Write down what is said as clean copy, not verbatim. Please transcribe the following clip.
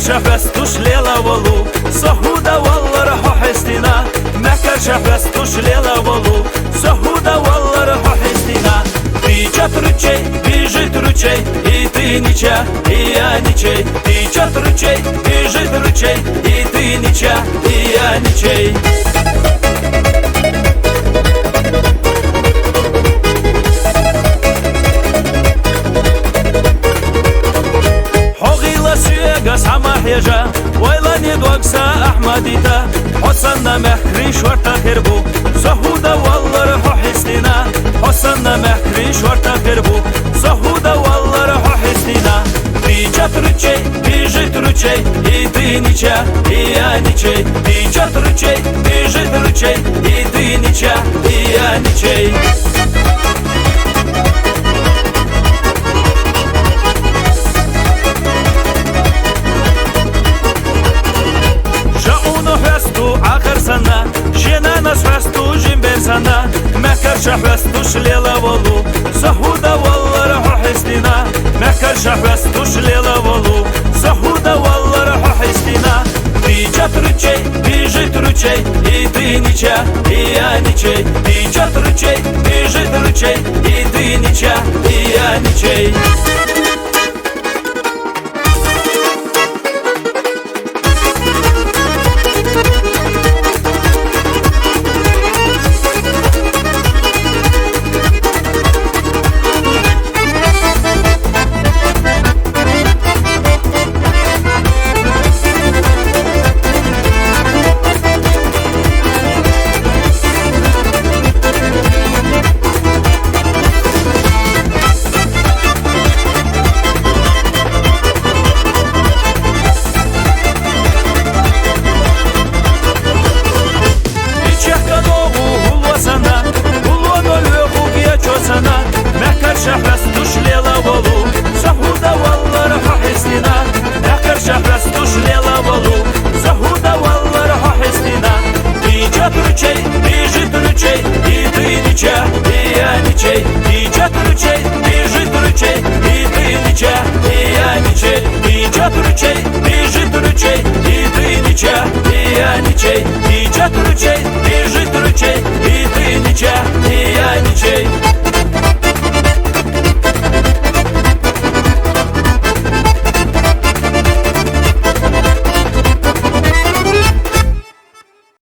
شفستوش ليلة ولو سهودة والله رح حستنا مكر شفستوش ليلة ولو سهودة والله رح حستنا Тичат ручей, бежит ручей, и ты нича, и я ничей. Тичат ручей, бежит ручей, и ты нича, и я ничей. حقيلا سيغاس حماحيجا ويلاني دوغسا أحمديتا حسنا محكري شورتا خربو سهودة والله رح حستنا حسنا محكري شورتا خربو سهودة والله رح حستنا Тичат ручей, бежит ручей, и ты нича, и я ничей. Тичат ручей, бежит ручей, и ты нича, и я ничей. آخر سنة جينا نسفستو جنبير سنة مكر شفستوش ليلة ولو سهودة والله رح حستنا مكر شفستوش ليلة ولو سهودة والله رح حستنا Тичат ручей, бежит ручей, и ты нича, и я ничей. Тичат ручей, бежит ручей, и ты нича, и я ничей. شفستوش ليلة ولو سهودة والله رح حستنا مكر شفستوش ليلة ولو سهودة والله رح حستنا Тичат ручей, бежит ручей, и ты нича, и я ничей. Тичат ручей, бежит ручей, и ты нича, и я ничей. Тичат ручей, бежит ручей, и ты нича, и я ничей. Тичат ручей, бежит ручей, и ты нича, и я ничей.